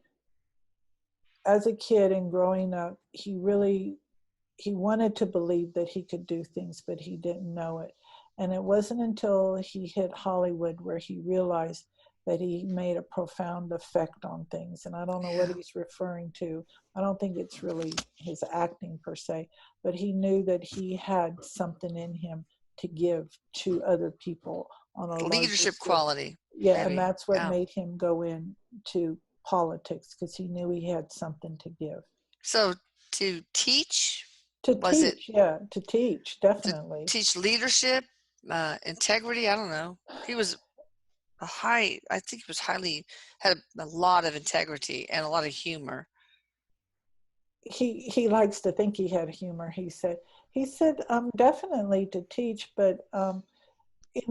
as a kid and growing up, he wanted to believe that he could do things, but he didn't know it. And it wasn't until he hit Hollywood where he realized that he made a profound effect on things. And I don't know what Yeah. he's referring to. I don't think it's really his acting per se, but he knew that he had something in him to give to other people on a larger Leadership scale. quality, Yeah, and maybe. that's what Yeah. made him go into politics, because he knew he had something to give. So to teach, To was it teach, yeah, to teach, to definitely. teach leadership, integrity? I don't know. He was I think he was had a lot of integrity and a lot of humor. He likes to think he had humor. He said definitely to teach, but and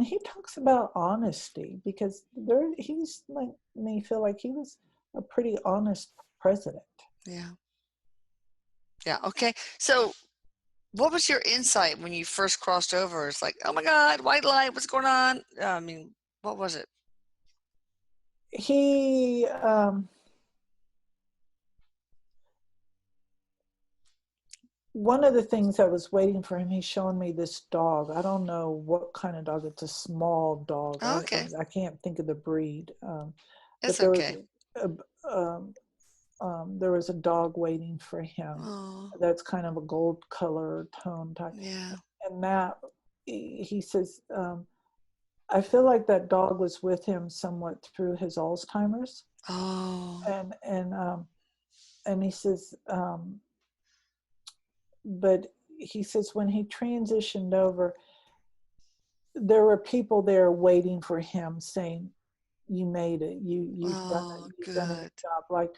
he talks about honesty, because he's like me feel like he was a pretty honest president. Yeah. Yeah. Okay. So what was your insight when you first crossed over? It's like, oh my God, white light, what's going on? I mean, what was it? He One of the things I was waiting for him, he's showing me this dog. I don't know what kind of dog. It's a small dog. Oh, okay. I can't think of the breed. But It's okay. a, um, there was a dog waiting for him. Oh, That's kind of a gold color tone type. yeah. And that, he says, I feel like that dog was with him somewhat through his Alzheimer's. Oh, And, and, um, and he says, but he says when he transitioned over, there were people there waiting for him saying, you made it, you've done it, oh, you've done a good. good job, like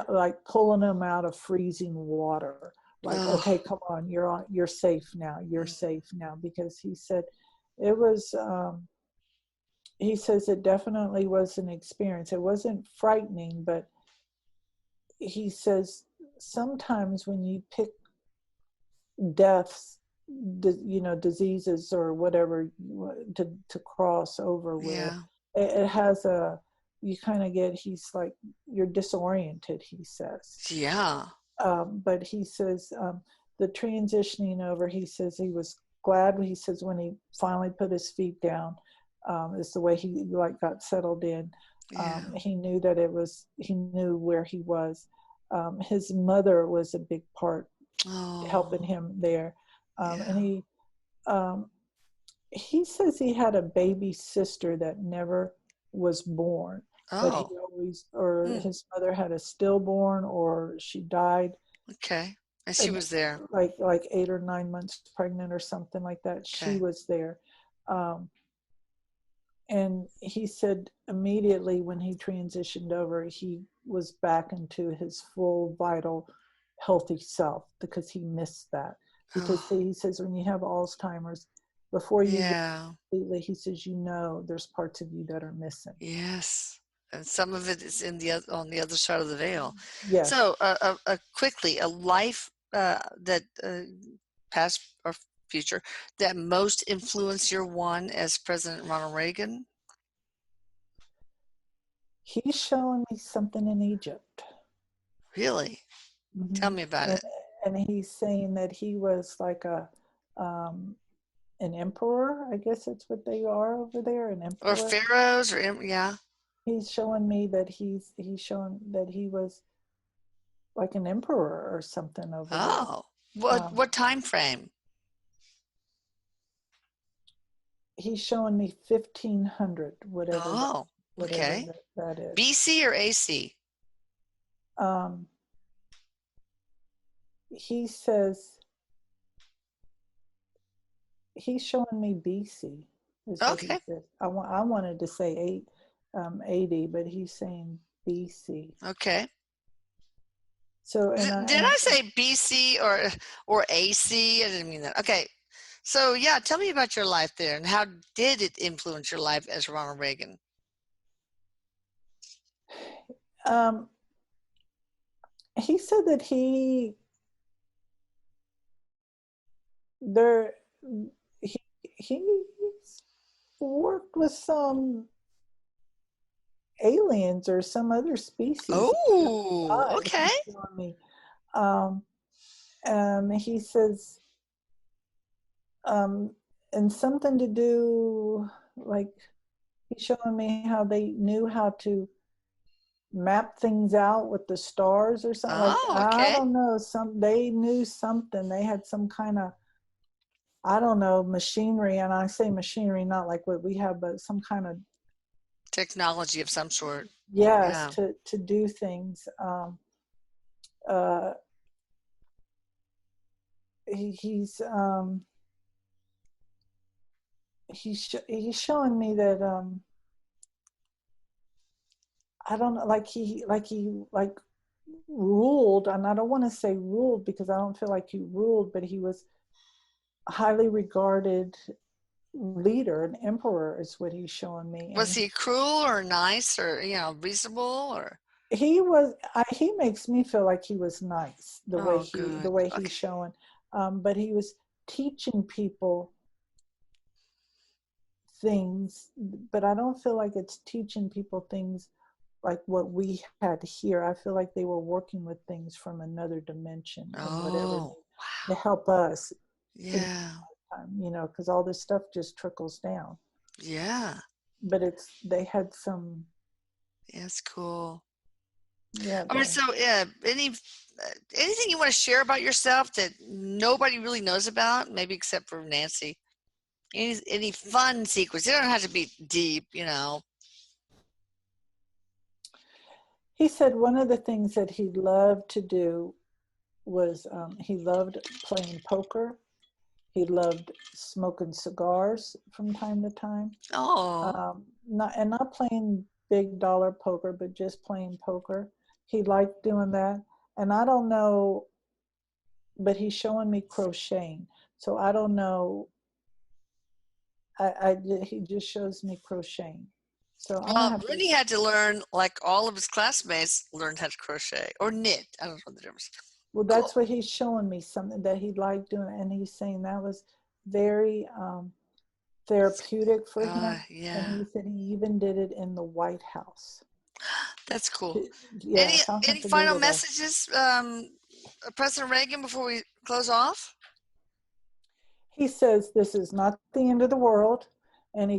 like pulling him out of freezing water, like, Oh, okay, come on, you're safe now, you're mm, safe now. Because he said it was he says it definitely was an experience. It wasn't frightening, but he says sometimes when you pick deaths, diseases or whatever, to cross over with, yeah. it has a, you kind of get, he's like, you're disoriented, he says. Yeah. But he says the transitioning over, he says he was glad, he says when he finally put his feet down, is the way he like got settled in. Yeah. He knew that he knew where he was. His mother was a big part Oh, helping him there. And yeah. um, he says he had a baby sister that never was born, but he Oh, always, or mm, his mother had a stillborn, or she died, okay. And she and was there. like 8 or 9 months pregnant or something like that. She Okay. was there. Um, and he said immediately when he transitioned over, he was back into his full, vital, healthy self, because he missed that. Because Oh, see, he says when you have Alzheimer's, before you get yeah. completely, he says, there's parts of you that are missing. Yes. And some of it is on the other side of the veil. Yes. So, quickly, a life that past or future that most influenced your one as President Ronald Reagan? He's showing me something in Egypt. Really? Tell me about it. And he's saying that he was like an emperor. I guess that's what they are over there, an Or emperor. pharaohs, or yeah. He's showing me that he's showing that he was like an emperor or something over there. Oh, Um, what time frame? he's showing me 1500, Oh, whatever okay. that is. BC or AC? Um, he says he's showing me BC is what he Okay. said. I wanted to say 80, but he's saying BC. Okay. So Did I say BC or AC? I didn't mean that. Okay. So yeah, tell me about your life there and how did it influence your life as Ronald Reagan? He said that there he he's worked with some aliens or some other species. Oh, okay. He's showing me. Um, he says, and something to do like he's showing me how they knew how to map things out with the stars or something. Like Oh, I okay. don't know, they knew something. They had some kind of, I don't know, machinery, and I say machinery not like what we have, but some kind of Technology of some sort. yes Yeah. to do things. Uh, he's he's showing me that I don't know, like he ruled, and I don't want to say ruled because I don't feel like he ruled, but he was a highly regarded leader, an emperor is what he's showing me. Was And he cruel or nice or reasonable or? he makes me feel like he was nice Oh, good. the way he's Okay. showing, but he was teaching people things, but I don't feel like it's teaching people things like what we had here. I feel like they were working with things from another dimension and whatever Oh, to help us in yeah. time, because all this stuff just trickles down. Yeah. But they had some, That's cool. yeah, I mean, so anything you want to share about yourself that nobody really knows about, maybe except for Nancy? Any fun secrets? It don't have to be deep. he said one of the things that he loved to do was he loved playing poker. He loved smoking cigars from time to time. Oh, Not playing big dollar poker, but just playing poker. He liked doing that, and I don't know, but he's showing me crocheting. So I don't know. He just shows me crocheting. So I'm gonna well, have to. Rooney had to learn, like all of his classmates learned how to crochet or knit. I don't know the difference. Well, Cool. that's what he's showing me, something that he liked doing, and he's saying that was very therapeutic for him. And Yeah, he said he even did it in the White House. that's cool. Yeah, so I'll have Any to final Google that. messages, President Reagan, before we close off? He says this is not the end of the world, and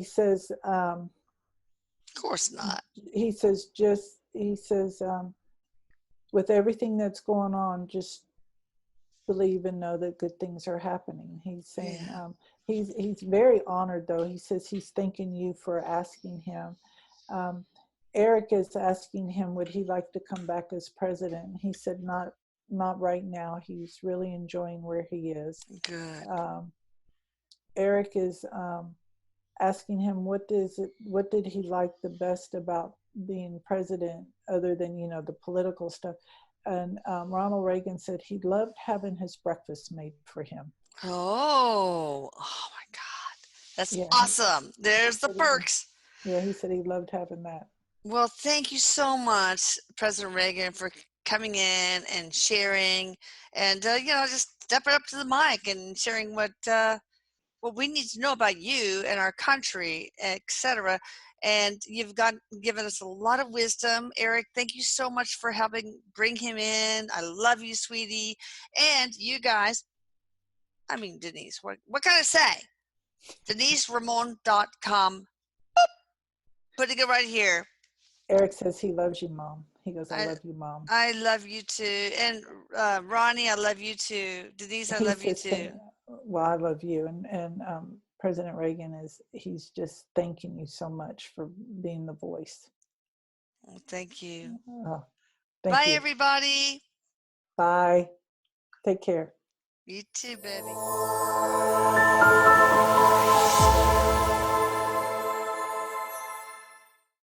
Of course not. he says with everything that's going on, just believe and know that good things are happening. He's saying Yeah, he's very honored though. He says he's thanking you for asking him. Um, Erik is asking him would he like to come back as president. He said not right now. He's really enjoying where he is. good. Um, Erik is asking him what did he like the best about being president other than the political stuff. And Ronald Reagan said he loved having his breakfast made for him. Oh my God. That's Yeah, awesome. There's the perks. he said he loved having that. Well, thank you so much, President Reagan, for coming in and sharing and, just stepping up to the mic and sharing what we need to know about you and our country, etc. and you've given us a lot of wisdom. Erik, thank you so much for helping bring him in. I love you, sweetie. And you guys, I mean, Denise, what can I say? DeniseRamon.com. Putting it right here. Erik says he loves you, Mom. He goes, I love you, Mom. I love you too. And Ronnie, I love you too. Denise, I love you too. Well, I love you. And President Reagan he's just thanking you so much for being the voice. Well, thank you. Thank Bye, you. everybody. Bye. Take care. You too, baby.